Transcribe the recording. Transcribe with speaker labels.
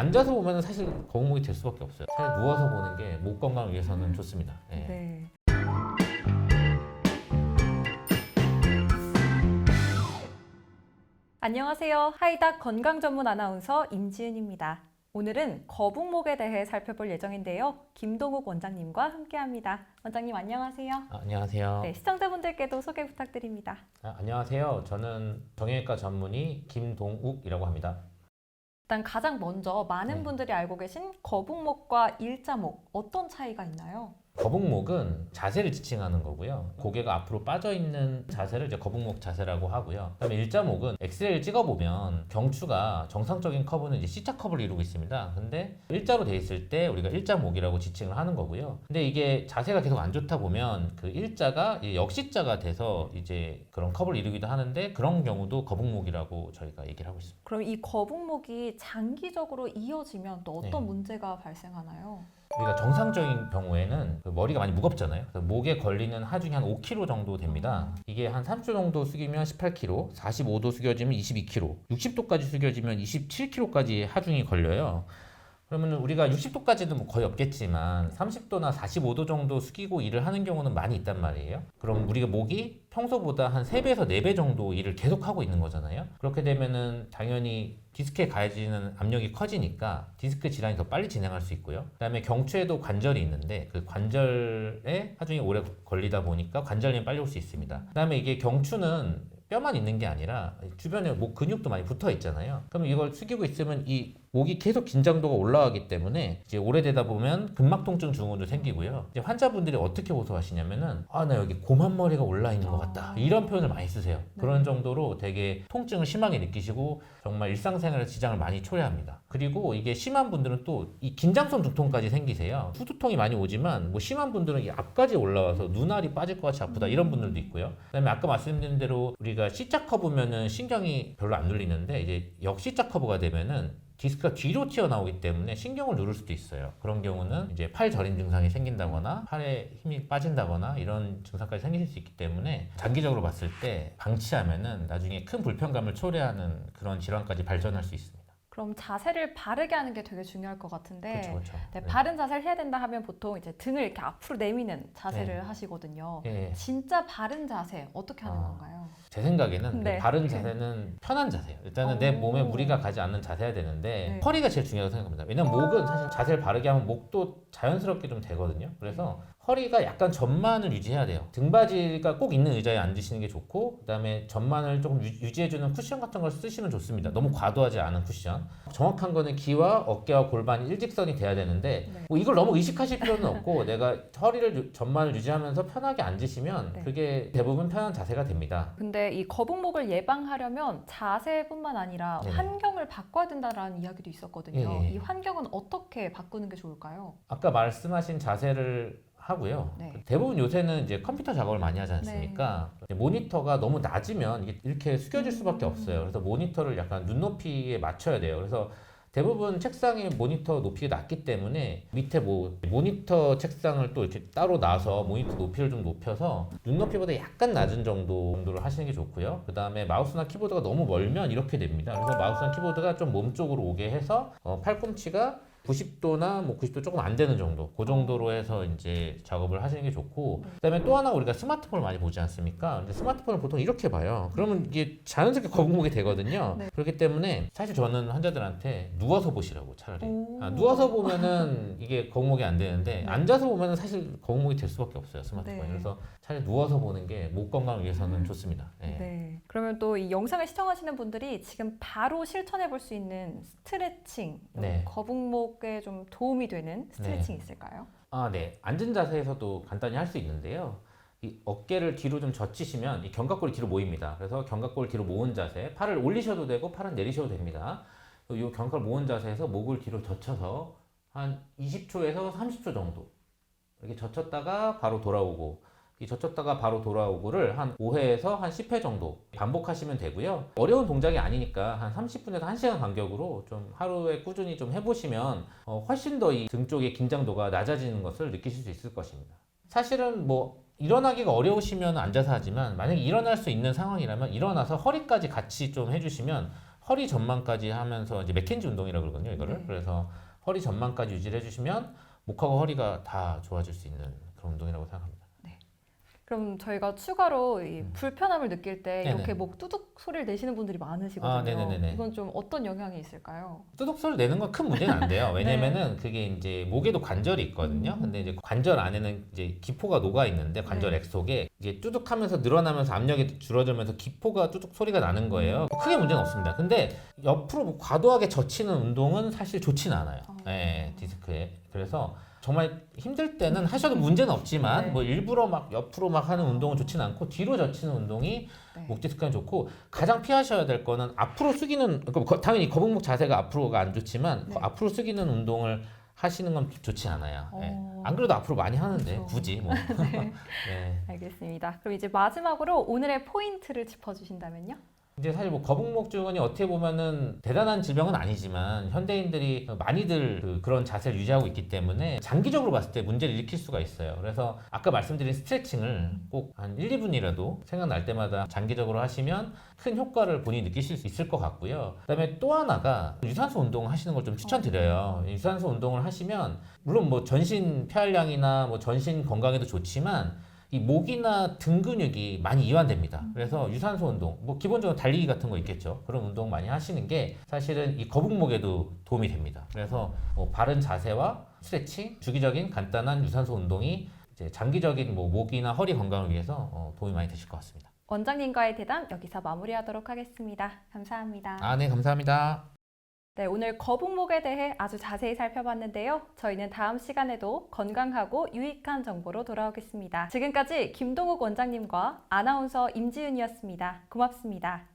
Speaker 1: 앉아서 보면 사실 거북목이 될 수밖에 없어요. 사실 누워서 보는 게 목 건강을 위해서는 좋습니다. 예.
Speaker 2: 네. 안녕하세요. 하이닥 건강 전문 아나운서 임지은입니다. 오늘은 거북목에 대해 살펴볼 예정인데요. 김동욱 원장님과 함께합니다. 원장님 안녕하세요.
Speaker 1: 안녕하세요.
Speaker 2: 네, 시청자분들께도 소개 부탁드립니다.
Speaker 1: 안녕하세요. 저는 정형외과 전문의 김동욱이라고 합니다.
Speaker 2: 일단 가장 먼저 많은
Speaker 1: 네.
Speaker 2: 분들이 알고 계신 거북목과 일자목 어떤 차이가 있나요?
Speaker 1: 거북목은 자세를 지칭하는 거고요. 고개가 앞으로 빠져 있는 자세를 이제 거북목 자세라고 하고요. 그다음에 일자목은 엑스레이를 찍어보면 경추가 정상적인 커브는 이제 C자 커브를 이루고 있습니다. 근데 일자로 돼 있을 때 우리가 일자목이라고 지칭을 하는 거고요. 근데 이게 자세가 계속 안 좋다 보면 그 일자가 역시자가 돼서 이제 그런 커브를 이루기도 하는데 그런 경우도 거북목이라고 저희가 얘기를 하고 있습니다.
Speaker 2: 그럼 이 거북목이 장기적으로 이어지면 또 어떤
Speaker 1: 네.
Speaker 2: 문제가 발생하나요?
Speaker 1: 우리가 정상적인 경우에는 그 머리가 많이 무겁잖아요. 그래서 목에 걸리는 하중이 한 5kg 정도 됩니다. 이게 한 3초 정도 숙이면 18kg, 45도 숙여지면 22kg, 60도까지 숙여지면 27kg까지 하중이 걸려요. 그러면 우리가 60도까지는 뭐 거의 없겠지만 30도나 45도 정도 숙이고 일을 하는 경우는 많이 있단 말이에요. 그럼 우리가 목이 평소보다 한 3배에서 4배 정도 일을 계속 하고 있는 거잖아요. 그렇게 되면은 당연히 디스크에 가해지는 압력이 커지니까 디스크 질환이 더 빨리 진행할 수 있고요. 그다음에 경추에도 관절이 있는데 그 관절에 하중이 오래 걸리다 보니까 관절염이 빨리 올 수 있습니다. 그다음에 이게 경추는 뼈만 있는 게 아니라 주변에 목 근육도 많이 붙어 있잖아요. 그럼 이걸 숙이고 있으면 이 목이 계속 긴장도가 올라가기 때문에 이제 오래되다 보면 근막 통증 증후도 생기고요. 이제 환자분들이 어떻게 호소하시냐면은 나 여기 고만머리가 올라 있는 것 같다. 이런 표현을 많이 쓰세요. 그런 정도로 되게 통증을 심하게 느끼시고 정말 일상생활에 지장을 많이 초래합니다. 그리고 이게 심한 분들은 또 이 긴장성 두통까지 생기세요. 후두통이 많이 오지만 뭐 심한 분들은 이 앞까지 올라와서 눈알이 빠질 것 같이 아프다 이런 분들도 있고요. 그다음에 아까 말씀드린 대로 우리가 C자 커브면은 신경이 별로 안 눌리는데 이제 역C자 커브가 되면은 디스크가 뒤로 튀어나오기 때문에 신경을 누를 수도 있어요. 그런 경우는 이제 팔 저림 증상이 생긴다거나 팔에 힘이 빠진다거나 이런 증상까지 생길 수 있기 때문에 장기적으로 봤을 때 방치하면은 나중에 큰 불편감을 초래하는 그런 질환까지 발전할 수 있습니다.
Speaker 2: 그럼 자세를 바르게 하는 게 되게 중요할 것 같은데
Speaker 1: 그렇죠.
Speaker 2: 네,
Speaker 1: 네.
Speaker 2: 바른 자세를 해야 된다 하면 보통 이제 등을 이렇게 앞으로 내미는 자세를
Speaker 1: 네.
Speaker 2: 하시거든요.
Speaker 1: 예.
Speaker 2: 진짜 바른 자세 어떻게 하는 건가요?
Speaker 1: 제 생각에는
Speaker 2: 네.
Speaker 1: 바른 자세는 편한 자세예요. 일단은 내 몸에 무리가 가지 않는 자세야 되는데
Speaker 2: 네.
Speaker 1: 허리가 제일 중요하다고 생각합니다. 왜냐면 목은 사실 자세를 바르게 하면 목도 자연스럽게 좀 되거든요. 그래서 허리가 약간 전만을 유지해야 돼요. 등받이가 꼭 있는 의자에 앉으시는 게 좋고 그다음에 전만을 조금 유지해주는 쿠션 같은 걸 쓰시면 좋습니다. 너무 과도하지 않은 쿠션. 정확한 거는 귀와 어깨와 골반이 일직선이 돼야 되는데
Speaker 2: 네.
Speaker 1: 뭐 이걸 너무 의식하실 필요는 없고 내가 허리를 전만을 유지하면서 편하게 앉으시면
Speaker 2: 네.
Speaker 1: 그게 대부분 편한 자세가 됩니다.
Speaker 2: 근데 이 거북목을 예방하려면 자세뿐만 아니라
Speaker 1: 네네.
Speaker 2: 환경을 바꿔야 된다라는 이야기도 있었거든요.
Speaker 1: 예.
Speaker 2: 이 환경은 어떻게 바꾸는 게 좋을까요?
Speaker 1: 아까 말씀하신 자세를 하고요.
Speaker 2: 네.
Speaker 1: 대부분 요새는 이제 컴퓨터 작업을 많이 하지 않습니까? 이제 모니터가 너무 낮으면 이게 이렇게 숙여질 수밖에 없어요. 그래서 모니터를 약간 눈높이에 맞춰야 돼요. 그래서 대부분 책상의 모니터 높이가 낮기 때문에 밑에 뭐 모니터 책상을 또 이렇게 따로 놔서 모니터 높이를 좀 높여서 눈높이보다 약간 낮은 정도를 하시는 게 좋고요. 그 다음에 마우스나 키보드가 너무 멀면 이렇게 됩니다. 그래서 마우스나 키보드가 좀 몸 쪽으로 오게 해서 팔꿈치가 90도나 뭐 90도 조금 안 되는 정도, 그 정도로 해서 이제 작업을 하시는 게 좋고, 그다음에 또 하나 우리가 스마트폰을 많이 보지 않습니까? 근데 스마트폰을 보통 이렇게 봐요. 그러면 이게 자연스럽게 거북목이 되거든요.
Speaker 2: 네.
Speaker 1: 그렇기 때문에 사실 저는 환자들한테 누워서 보시라고 차라리.
Speaker 2: 오.
Speaker 1: 누워서 보면은 이게 거북목이 안 되는데 앉아서 보면은 사실 거북목이 될 수밖에 없어요, 스마트폰이.
Speaker 2: 네.
Speaker 1: 그래서 차라리 누워서 보는 게 목 건강을 위해서는 좋습니다. 네.
Speaker 2: 네. 그러면 또 이 영상을 시청하시는 분들이 지금 바로 실천해 볼 수 있는 스트레칭,
Speaker 1: 네.
Speaker 2: 거북목에 좀 도움이 되는 스트레칭 있을까요?
Speaker 1: 네. 앉은 자세에서도 간단히 할 수 있는데요. 이 어깨를 뒤로 좀 젖히시면 이 견갑골이 뒤로 모입니다. 그래서 견갑골 뒤로 모은 자세, 팔을 올리셔도 되고 팔은 내리셔도 됩니다. 이 견갑골 모은 자세에서 목을 뒤로 젖혀서 한 20초에서 30초 정도 이렇게 젖혔다가 바로 돌아오고 이 젖혔다가 바로 돌아오고를 한 5회에서 한 10회 정도 반복하시면 되고요. 어려운 동작이 아니니까 한 30분에서 1시간 간격으로 좀 하루에 꾸준히 좀 해보시면 훨씬 더 이 등 쪽의 긴장도가 낮아지는 것을 느끼실 수 있을 것입니다. 사실은 뭐 일어나기가 어려우시면 앉아서 하지만 만약에 일어날 수 있는 상황이라면 일어나서 허리까지 같이 좀 해주시면 허리 전만까지 하면서 이제 맥켄지 운동이라고 그러거든요, 이거를.
Speaker 2: 네.
Speaker 1: 그래서 허리 전만까지 유지를 해주시면 목하고 허리가 다 좋아질 수 있는 그런 운동이라고 생각합니다.
Speaker 2: 그럼 저희가 추가로 이 불편함을 느낄 때
Speaker 1: 네네.
Speaker 2: 이렇게 목 뚜둑 소리를 내시는 분들이 많으시거든요.
Speaker 1: 아, 네네네네.
Speaker 2: 이건 좀 어떤 영향이 있을까요?
Speaker 1: 뚜둑 소리 내는 건 큰 문제는 안 돼요. 왜냐면은 그게 이제 목에도 관절이 있거든요. 근데 이제 관절 안에는 이제 기포가 녹아 있는데 관절
Speaker 2: 네.
Speaker 1: 액 속에 이게 뚜둑하면서 늘어나면서 압력이 줄어들면서 기포가 뚜둑 소리가 나는 거예요. 크게 문제는 없습니다. 근데 옆으로 뭐 과도하게 젖히는 운동은 사실 좋진 않아요. 네, 디스크에. 그래서 정말 힘들 때는 하셔도 문제는 없지만
Speaker 2: 네.
Speaker 1: 뭐 일부러 막 옆으로 막 하는 운동은 좋진 않고 뒤로 젖히는 운동이
Speaker 2: 네.
Speaker 1: 목 디스크는 좋고 가장 피하셔야 될 거는 앞으로 숙이는 당연히 거북목 자세가 앞으로가 안 좋지만
Speaker 2: 네.
Speaker 1: 앞으로 숙이는 운동을 하시는 건 좋지 않아요. 예.
Speaker 2: 어.
Speaker 1: 안 그래도 앞으로 많이 하는데
Speaker 2: 그렇죠.
Speaker 1: 굳이 뭐. 네.
Speaker 2: 알겠습니다. 그럼 이제 마지막으로 오늘의 포인트를 짚어주신다면요?
Speaker 1: 이제 사실 뭐 거북목증이 어떻게 보면은 대단한 질병은 아니지만 현대인들이 많이들 그런 자세를 유지하고 있기 때문에 장기적으로 봤을 때 문제를 일으킬 수가 있어요. 그래서 아까 말씀드린 스트레칭을 꼭 한 1, 2분이라도 생각날 때마다 장기적으로 하시면 큰 효과를 본인이 느끼실 수 있을 것 같고요. 그다음에 또 하나가 유산소 운동을 하시는 걸 좀 추천드려요. 유산소 운동을 하시면 물론 뭐 전신 폐활량이나 뭐 전신 건강에도 좋지만 이 목이나 등 근육이 많이 이완됩니다. 그래서 유산소 운동, 뭐 기본적으로 달리기 같은 거 있겠죠. 그런 운동 많이 하시는 게 사실은 이 거북목에도 도움이 됩니다. 그래서 뭐 바른 자세와 스트레칭, 주기적인 간단한 유산소 운동이 이제 장기적인 뭐 목이나 허리 건강을 위해서 도움이 많이 되실 것 같습니다.
Speaker 2: 원장님과의 대담 여기서 마무리하도록 하겠습니다. 감사합니다.
Speaker 1: 아, 네, 감사합니다.
Speaker 2: 네, 오늘 거북목에 대해 아주 자세히 살펴봤는데요. 저희는 다음 시간에도 건강하고 유익한 정보로 돌아오겠습니다. 지금까지 김동욱 원장님과 아나운서 임지은이었습니다. 고맙습니다.